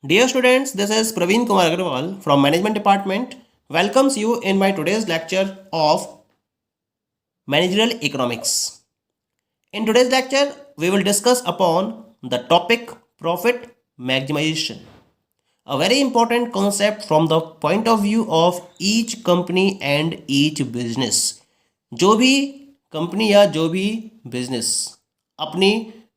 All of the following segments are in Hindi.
Dear students, this is Praveen Kumar Agarwal from Management Department. Welcomes you in my today's lecture of Managerial Economics. In today's lecture, we will discuss upon the topic profit maximization, a very important concept from the point of view of each company and each business. जो भी कंपनी या जो भी बिजनेस अपनी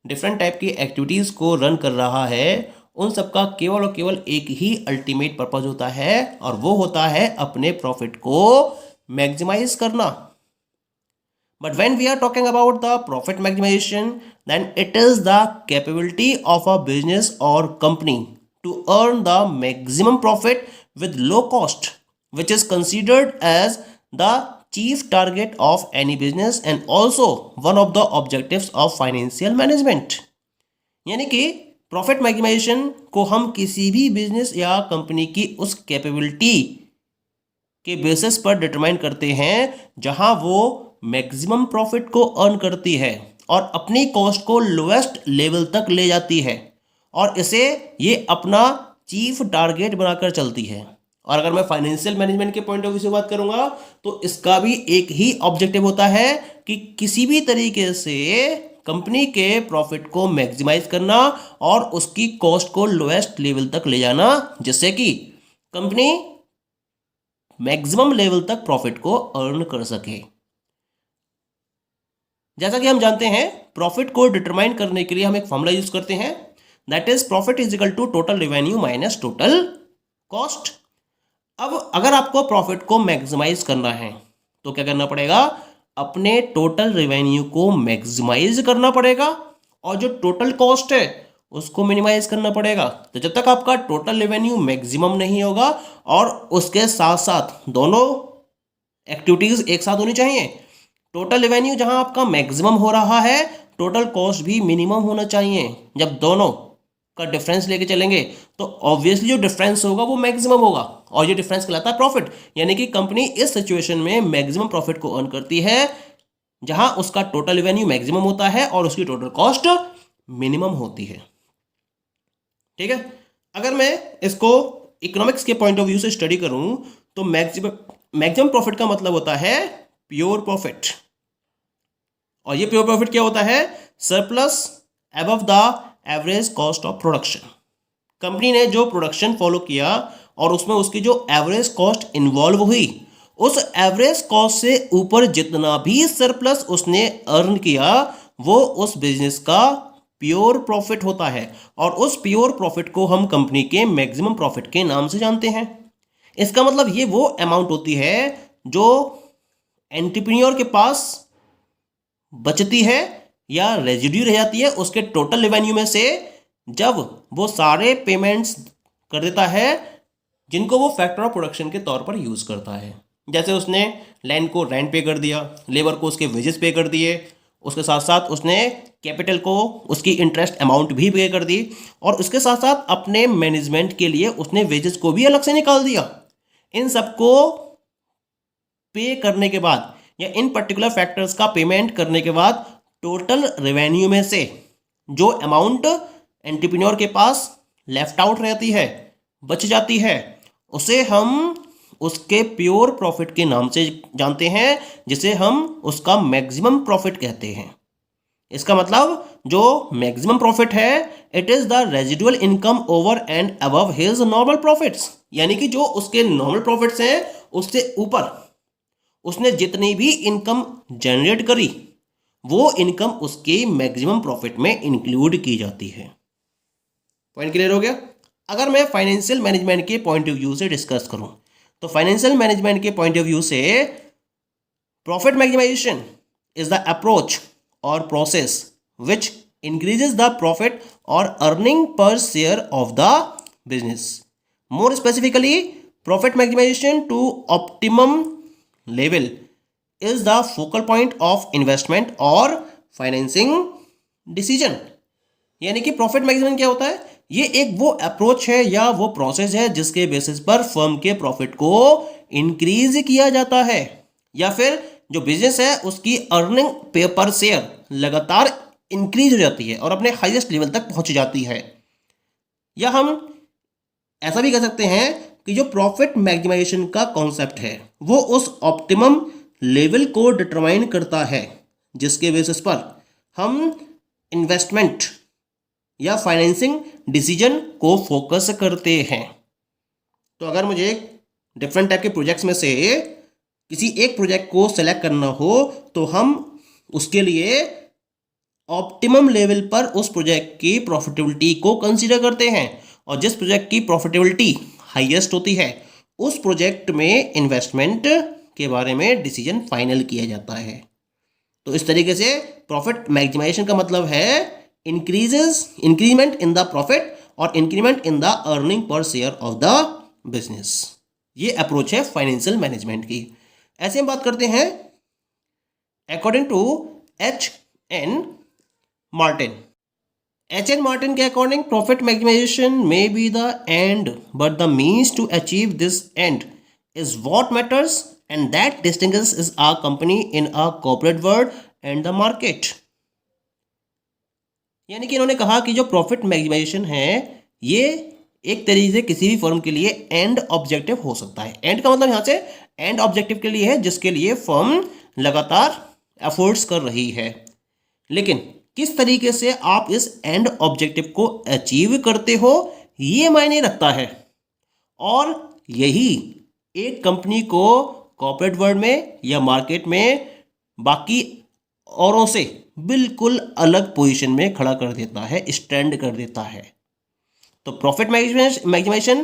डिफरेंट टाइप की एक्टिविटीज़ को रन कर रहा है, उन सबका केवल और केवल एक ही अल्टीमेट पर्पज होता है और वो होता है अपने प्रॉफिट को मैक्सिमाइज करना. But when we are talking about the profit maximization, then it is the capability of a business or company to earn the maximum profit with low cost, which is considered as the chief target of any business and also one of the objectives of financial management. यानी कि प्रॉफिट मैक्सिमाइजेशन को हम किसी भी बिजनेस या कंपनी की उस कैपेबिलिटी के बेसिस पर डिटरमाइन करते हैं जहां वो मैक्सिमम प्रॉफिट को अर्न करती है और अपनी कॉस्ट को लोएस्ट लेवल तक ले जाती है और इसे ये अपना चीफ टारगेट बनाकर चलती है. और अगर मैं फाइनेंशियल मैनेजमेंट के पॉइंट ऑफ व्यू से बात करूंगा तो इसका भी एक ही ऑब्जेक्टिव होता है कि किसी भी तरीके से कंपनी के प्रॉफिट को मैक्सिमाइज करना और उसकी कॉस्ट को लोएस्ट लेवल तक ले जाना, जिससे कि कंपनी मैक्सिमम लेवल तक प्रॉफिट को अर्न कर सके. जैसा कि हम जानते हैं, प्रॉफिट को डिटरमाइन करने के लिए हम एक फॉर्मूला यूज करते हैं, that is profit is equal to total revenue minus total cost. अब अगर आपको प्रॉफिट को मैक्सिमाइज करना है तो क्या करना पड़ेगा? अपने टोटल रेवेन्यू को मैक्सिमाइज करना पड़ेगा और जो टोटल कॉस्ट है उसको मिनिमाइज करना पड़ेगा. तो जब तक आपका टोटल रेवेन्यू मैक्सिमम नहीं होगा और उसके साथ साथ दोनों एक्टिविटीज एक साथ होनी चाहिए. टोटल रेवेन्यू जहां आपका मैक्सिमम हो रहा है, टोटल कॉस्ट भी मिनिमम होना चाहिए. जब दोनों का डिफरेंस लेके चलेंगे तो ऑब्वियसली जो डिफरेंस होगा वो मैक्सिमम होगा और ये डिफरेंस कहलाता है प्रॉफिट. यानी कि कंपनी इस सिचुएशन में मैक्सिमम प्रॉफिट को अर्न करती है जहां उसका टोटल रेवेन्यू मैक्सिमम होता है और उसकी टोटल कॉस्ट मिनिमम होती है. ठीक है. अगर मैं इसको इकोनॉमिक्स के पॉइंट ऑफ व्यू से स्टडी करूं तो मैक्सिमम प्रॉफिट का मतलब होता है प्योर प्रॉफिट. और ये प्योर प्रॉफिट क्या होता है? Surplus above the average cost of production. Company ने जो प्रोडक्शन फॉलो किया और उसमें उसकी जो एवरेज कॉस्ट इन्वॉल्व हुई, उस एवरेज कॉस्ट से ऊपर जितना भी सरप्लस उसने अर्न किया वो उस बिजनेस का प्योर प्रॉफिट होता है और उस प्योर प्रॉफिट को हम कंपनी के मैक्सिमम प्रॉफिट के नाम से जानते हैं. इसका मतलब ये वो अमाउंट होती है जो एंटरप्रेन्योर के पास बचती है या रेजिड्यू रह जाती है उसके टोटल रेवेन्यू में से, जब वो सारे पेमेंट्स कर देता है जिनको वो फैक्टर ऑफ प्रोडक्शन के तौर पर यूज़ करता है. जैसे उसने लैंड को रेंट पे कर दिया, लेबर को उसके वेजेस पे कर दिए, उसके साथ साथ उसने कैपिटल को उसकी इंटरेस्ट अमाउंट भी पे कर दी और उसके साथ साथ अपने मैनेजमेंट के लिए उसने वेजेस को भी अलग से निकाल दिया. इन सबको पे करने के बाद या इन पर्टिकुलर फैक्टर्स का पेमेंट करने के बाद टोटल रेवेन्यू में से जो अमाउंट एंटरप्रेन्योर के पास लेफ्ट आउट रहती है, बच जाती है, उसे हम उसके प्योर प्रॉफिट के नाम से जानते हैं, जिसे हम उसका मैक्सिमम प्रॉफिट कहते हैं. इसका मतलब जो मैक्सिमम प्रॉफिट है, it is the residual income over and above his normal profits. यानी कि जो उसके नॉर्मल प्रॉफिट्स हैं उससे ऊपर उसने जितनी भी इनकम जनरेट करी वो इनकम उसके मैक्सिमम प्रॉफिट में इंक्लूड की जाती है. पॉइंट क्लियर हो गया? अगर मैं फाइनेंशियल मैनेजमेंट के पॉइंट ऑफ व्यू से डिस्कस करूं तो फाइनेंशियल मैनेजमेंट के पॉइंट ऑफ व्यू से profit maximisation is the approach और process which increases the profit और earning per share of the business. More specifically, profit maximisation to optimum level is the focal point of investment और फाइनेंसिंग डिसीजन. यानी कि प्रॉफिट मैक्सिमम क्या होता है? ये एक वो अप्रोच है या वो प्रोसेस है जिसके बेसिस पर फर्म के प्रॉफिट को इंक्रीज किया जाता है या फिर जो बिजनेस है उसकी अर्निंग पर शेयर लगातार इंक्रीज हो जाती है और अपने हाईएस्ट लेवल तक पहुंच जाती है. या हम ऐसा भी कह सकते हैं कि जो प्रॉफिट मैक्सिमाइजेशन का कॉन्सेप्ट है वो उस ऑप्टिमम लेवल को डिटरमाइन करता है जिसके बेसिस पर हम इन्वेस्टमेंट या फाइनेंसिंग डिसीजन को फोकस करते हैं। तो अगर मुझे डिफरेंट टाइप के प्रोजेक्ट्स में से किसी एक प्रोजेक्ट को सेलेक्ट करना हो तो हम उसके लिए ऑप्टिमम लेवल पर उस प्रोजेक्ट की प्रॉफिटेबिलिटी को कंसीडर करते हैं, और जिस प्रोजेक्ट की प्रॉफिटेबिलिटी हाईएस्ट होती है उस प्रोजेक्ट में इन्वेस्टमेंट के बारे में डिसीजन फाइनल किया जाता है। तो इस तरीके से प्रॉफिट मैक्सिमाइजेशन का मतलब है इंक्रीमेंट इन द प्रॉफिट और increment in the earning per share of the business. ये अप्रोच है फाइनेंशियल मैनेजमेंट की। ऐसे हम बात करते हैं according to H.N. Martin. H.N. Martin के according profit maximisation may be the end but the means to achieve this end is what matters and that distinguishes a company in a corporate world and the market. यानी कि इन्होंने कहा कि जो प्रॉफिट मैक्सिमाइजेशन है ये एक तरीके से किसी भी फर्म के लिए एंड ऑब्जेक्टिव हो सकता है। एंड का मतलब यहाँ से एंड ऑब्जेक्टिव के लिए है जिसके लिए फर्म लगातार एफर्ट्स कर रही है, लेकिन किस तरीके से आप इस एंड ऑब्जेक्टिव को अचीव करते हो ये मायने रखता है। और यही एक कंपनी को कॉर्पोरेट वर्ल्ड में या मार्केट में बाकी औरों से बिल्कुल अलग पोजीशन में खड़ा कर देता है, स्टैंड कर देता है। तो प्रॉफिट मैक्सिमाइजेशन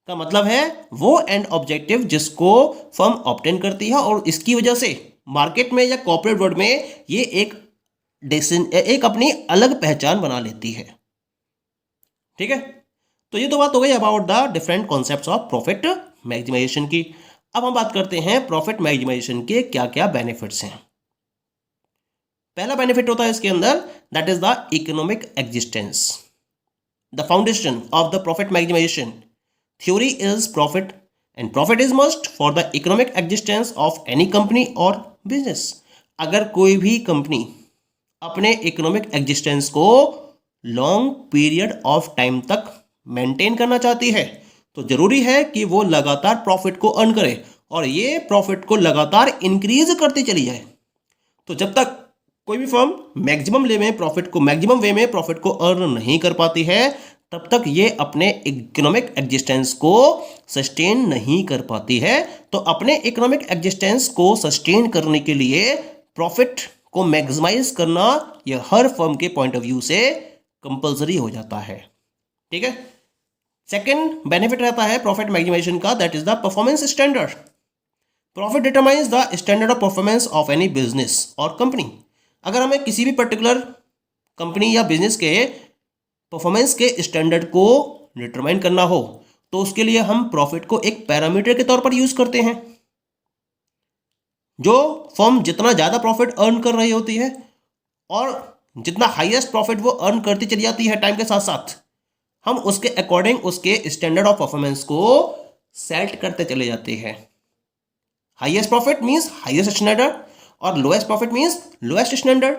का मतलब है वो एंड ऑब्जेक्टिव जिसको फर्म ऑब्टेन करती है और इसकी वजह से मार्केट में या कॉर्पोरेट वर्ल्ड में ये एक अपनी अलग पहचान बना लेती है। ठीक है, तो ये तो बात हो गई about the different concepts of profit maximisation की। अब हम बात करते हैं प्रॉफिट मैक्सिमाइजेशन के क्या क्या बेनिफिट्स हैं। पहला बेनिफिट होता है इसके अंदर, that is the economic existence. The foundation of the profit maximisation theory is profit, and profit is must for the economic existence of any company और बिजनेस। अगर कोई भी कंपनी अपने इकोनॉमिक एग्जिस्टेंस को लॉन्ग पीरियड ऑफ टाइम तक मेंटेन करना चाहती है तो जरूरी है कि वो लगातार प्रॉफिट को अर्न करे और ये प्रॉफिट को लगातार इंक्रीज करती चली जाए। तो जब तक कोई भी फर्म मैक्सिमम वे में प्रॉफिट को अर्न नहीं कर पाती है तब तक ये अपने इकोनॉमिक एग्जिस्टेंस को सस्टेन नहीं कर पाती है। तो अपने इकोनॉमिक एग्जिस्टेंस को सस्टेन करने के लिए प्रॉफिट को मैक्सिमाइज करना यह हर फर्म के पॉइंट ऑफ व्यू से कंपलसरी हो जाता है। ठीक है, सेकेंड बेनिफिट रहता है प्रॉफिट मैक्सिमाइजेशन का, that is the performance standard. Profit determines the standard of performance of any business और कंपनी। अगर हमें किसी भी पर्टिकुलर कंपनी या बिजनेस के परफॉर्मेंस के स्टैंडर्ड को डिटरमाइन करना हो तो उसके लिए हम प्रॉफिट को एक पैरामीटर के तौर पर यूज करते हैं। जो फर्म जितना ज़्यादा प्रॉफिट अर्न कर रही होती है और जितना हाईएस्ट प्रॉफिट वो अर्न करती चली जाती है टाइम के साथ साथ, हम उसके अकॉर्डिंग उसके स्टैंडर्ड ऑफ परफॉर्मेंस को सेट करते चले जाते हैं। Highest profit means highest standard और lowest profit means lowest standard.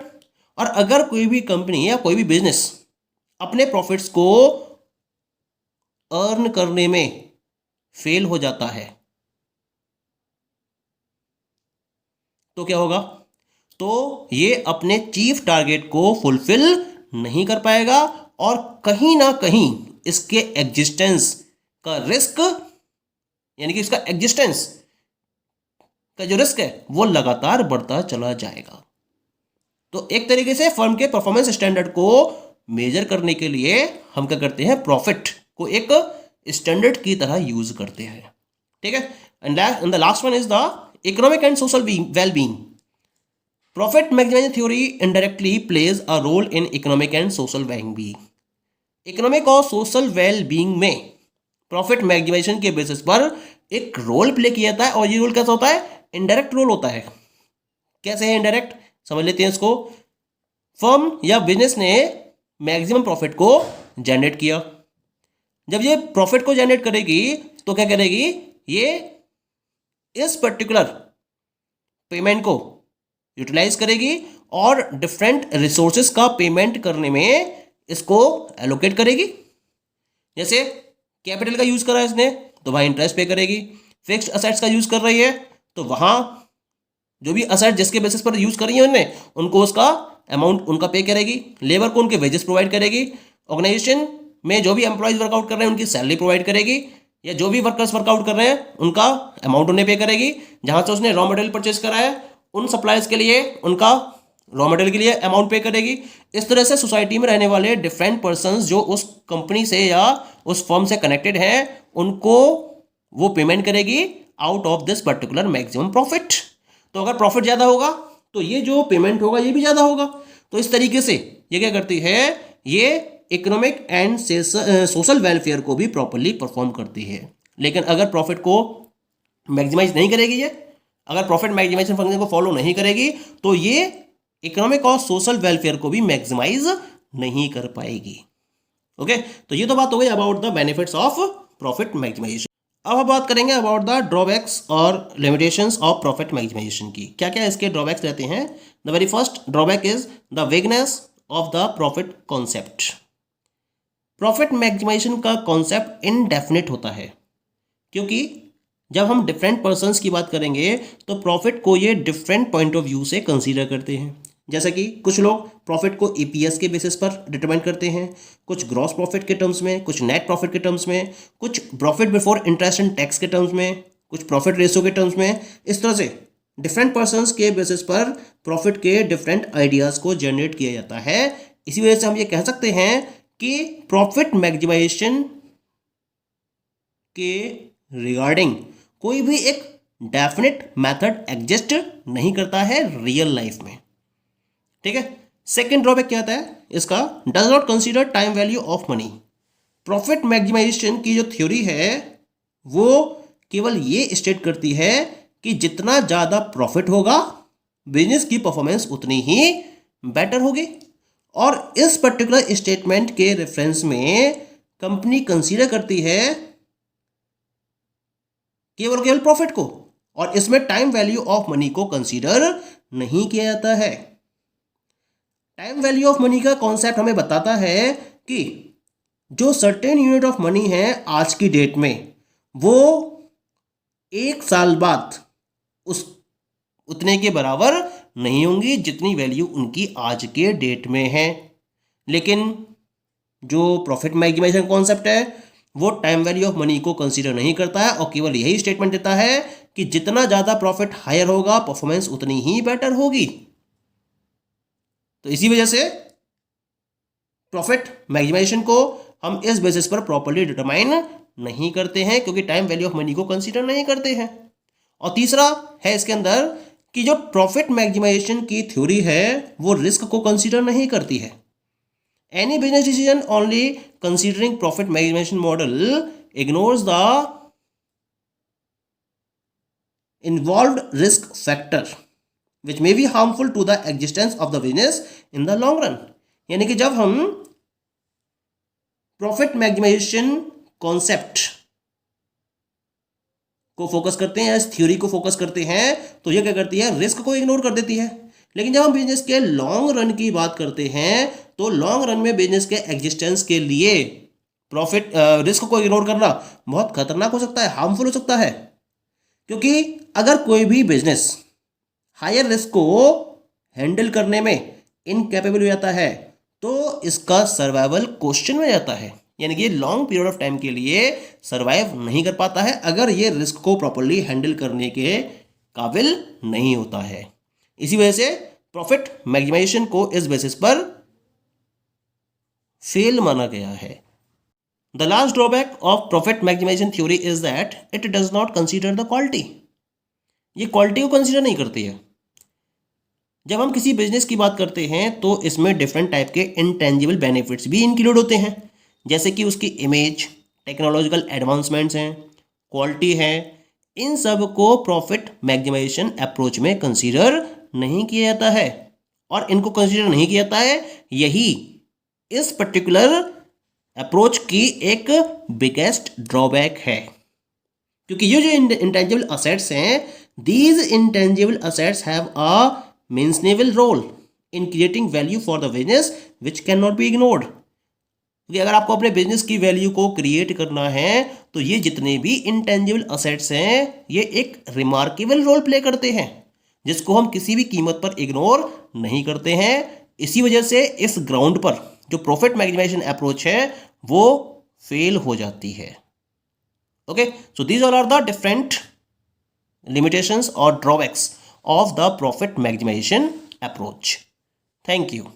और अगर कोई भी कंपनी या कोई भी बिजनेस अपने प्रॉफिट्स को अर्न करने में फेल हो जाता है तो क्या होगा? तो ये अपने चीफ टारगेट को फुलफिल नहीं कर पाएगा और कहीं ना कहीं इसके एग्जिस्टेंस का रिस्क, यानी कि इसका एग्जिस्टेंस का जो रिस्क है वो लगातार बढ़ता चला जाएगा। तो एक तरीके से फर्म के परफॉर्मेंस स्टैंडर्ड को मेजर करने के लिए हम क्या करते हैं, प्रॉफिट को एक स्टैंडर्ड की तरह यूज करते हैं। ठीक है, and the last one is the economic and social well-being. Profit maximisation theory indirectly plays a role in economic and social well-being. Economic और सोशल वेल-बीइंग में प्रॉफिट मैक्सिमाइजेशन के बेसिस पर एक रोल प्ले किया जाता है, और ये रोल कैसा होता है? इनडायरेक्ट रोल होता है। कैसे है इनडायरेक्ट, समझ लेते हैं इसको। फर्म या बिजनेस ने मैक्सिमम प्रॉफिट को जनरेट किया। जब ये प्रॉफिट को जनरेट करेगी तो क्या करेगी? ये इस पर्टिकुलर पेमेंट को यूटिलाइज करेगी और डिफरेंट रिसोर्सेज का पेमेंट करने में इसको एलोकेट करेगी। जैसे कैपिटल का यूज करा है इसने तो वहां इंटरेस्ट पे करेगी, फिक्स्ड असेट्स का यूज कर रही है तो वहां जो भी असेट जिसके बेसिस पर यूज करी है उन्होंने उनको उसका अमाउंट उनका पे करेगी, लेबर को उनके वेजेस प्रोवाइड करेगी, ऑर्गेनाइजेशन में जो भी एम्प्लॉयज वर्कआउट कर रहे हैं उनकी सैलरी प्रोवाइड करेगी, या जो भी वर्कर्स वर्कआउट कर रहे हैं उनका अमाउंट उन्हें पे करेगी, जहां से उसने रॉ मटेरियल परचेज करा है उन सप्लायर्स के लिए उनका रॉ मटेरियल के लिए अमाउंट पे करेगी। इस तरह से सोसाइटी में रहने वाले डिफरेंट पर्संस जो उस कंपनी से या उस फर्म से कनेक्टेड हैं उनको वो पेमेंट करेगी out of this particular maximum profit. तो अगर प्रॉफिट ज़्यादा होगा तो ये जो पेमेंट होगा ये भी ज़्यादा होगा। तो इस तरीके से ये क्या करती है, ये इकोनॉमिक एंड सोशल वेलफेयर को भी प्रॉपरली परफॉर्म करती है। लेकिन अगर प्रॉफिट को मैक्सिमाइज नहीं करेगी, ये अगर प्रॉफिट मैक्सिमाइजेशन फंक्शन को फॉलो नहीं करेगी तो ये इकोनॉमिक और सोशल वेलफेयर को भी मैक्सिमाइज नहीं कर पाएगी। ओके, तो ये तो बात हो गई about the benefits of profit maximisation. अब हम बात करेंगे अबाउट द ड्रॉबैक्स और लिमिटेशंस ऑफ प्रॉफिट मैक्सिमाइजेशन की। क्या क्या इसके ड्रॉबैक्स रहते हैं? The very first drawback is the vagueness of the profit concept. Profit maximisation का कॉन्सेप्ट इनडेफिनिट होता है, क्योंकि जब हम डिफरेंट पर्सन्स की बात करेंगे तो प्रॉफिट को ये डिफरेंट पॉइंट ऑफ व्यू से कंसीडर करते हैं। जैसा कि कुछ लोग प्रॉफिट को ईपीएस के बेसिस पर डिटरमाइन करते हैं, कुछ ग्रॉस प्रॉफिट के टर्म्स में, कुछ नेट प्रॉफिट के टर्म्स में, कुछ profit before interest and tax के टर्म्स में, कुछ प्रॉफिट रेशियो के टर्म्स में। इस तरह से डिफरेंट पर्सन्स के बेसिस पर प्रॉफिट के डिफरेंट आइडियाज़ को जनरेट किया जाता है। इसी वजह से हम ये कह सकते हैं कि प्रॉफिट मैक्सिमाइजेशन के रिगार्डिंग कोई भी एक डेफिनेट मेथड एग्जिस्ट नहीं करता है रियल लाइफ में। ठीक है। सेकेंड ड्रॉबैक क्या आता है इसका? Does not consider time value of money. Profit maximisation की जो थ्योरी है वो केवल ये स्टेट करती है कि जितना ज़्यादा प्रॉफिट होगा बिजनेस की परफॉर्मेंस उतनी ही बेटर होगी, और इस पर्टिकुलर स्टेटमेंट के रेफरेंस में कंपनी कंसीडर करती है केवल प्रॉफिट को, और इसमें टाइम वैल्यू ऑफ मनी को कंसीडर नहीं किया जाता है। टाइम वैल्यू ऑफ मनी का कॉन्सेप्ट हमें बताता है कि जो सर्टेन यूनिट ऑफ मनी है आज की डेट में वो 1 साल बाद उस उतने के बराबर नहीं होंगी जितनी वैल्यू उनकी आज के डेट में है। लेकिन जो प्रॉफिट मैक्सिमाइजेशन कॉन्सेप्ट है वो टाइम वैल्यू ऑफ मनी को कंसीडर नहीं करता है और केवल यही स्टेटमेंट देता है कि जितना ज़्यादा प्रॉफिट हायर होगा परफॉर्मेंस उतनी ही बेटर होगी। तो इसी वजह से प्रॉफिट मैक्सिमाइजेशन को हम इस बेसिस पर प्रॉपर्ली डिटरमाइन नहीं करते हैं, क्योंकि टाइम वैल्यू ऑफ मनी को कंसीडर नहीं करते हैं। और तीसरा है इसके अंदर कि जो प्रॉफिट मैक्सिमाइजेशन की थ्योरी है वो रिस्क को कंसीडर नहीं करती है। Any business decision only considering profit maximisation model ignores the involved risk factor which may be harmful to the existence of the business in the long run। यानी कि जब हम प्रॉफिट मैक्सिमाइजेशन कॉन्सेप्ट को फोकस करते हैं या इस थ्योरी को फोकस करते हैं तो ये क्या करती है, रिस्क को इग्नोर कर देती है। लेकिन जब हम बिजनेस के लॉन्ग रन की बात करते हैं तो लॉन्ग रन में बिजनेस के एग्जिस्टेंस के लिए प्रॉफिट रिस्क को इग्नोर करना बहुत खतरनाक हो सकता है, हार्मफुल हो सकता है। क्योंकि अगर कोई भी बिजनेस हायर रिस्क को हैंडल करने में इनकैपेबल हो जाता है तो इसका सर्वाइवल क्वेश्चन में जाता है, यानी कि लॉन्ग पीरियड ऑफ टाइम के लिए सर्वाइव नहीं कर पाता है अगर ये रिस्क को प्रॉपर्ली हैंडल करने के काबिल नहीं होता है। इसी वजह से प्रॉफिट मैक्सिमाइजेशन को इस बेसिस पर फेल माना गया है। The last drawback of profit maximization theory is that it does not consider the quality। ये क्वालिटी को कंसीडर नहीं करती है। जब हम किसी बिजनेस की बात करते हैं तो इसमें डिफरेंट टाइप के इंटेंजिबल बेनिफिट्स भी इंक्लूड होते हैं, जैसे कि उसकी इमेज, टेक्नोलॉजिकल एडवांसमेंट्स हैं, क्वालिटी है। इन सब को प्रॉफिट मैक्सिमाइजेशन अप्रोच में कंसीडर नहीं किया जाता है, और इनको कंसीडर नहीं किया जाता है यही इस पर्टिकुलर अप्रोच की एक बिगेस्ट ड्रॉबैक है। क्योंकि ये जो इंटेंजिबल असेट्स हैं, these intangible assets have a mentionable role in creating value for the business which can not be ignored. क्योंकि अगर आपको अपने बिजनेस की वैल्यू को क्रिएट करना है तो ये जितने भी इंटेंजिबल असेट्स हैं ये एक रिमार्केबल रोल प्ले करते हैं, जिसको हम किसी भी कीमत पर इग्नोर नहीं करते हैं। इसी वजह से इस ग्राउंड पर जो प्रॉफिट मैक्सिमाइजेशन अप्रोच है वो फेल हो जाती है। Okay, so these all are the different limitations or drawbacks of the profit maximization approach. Thank you.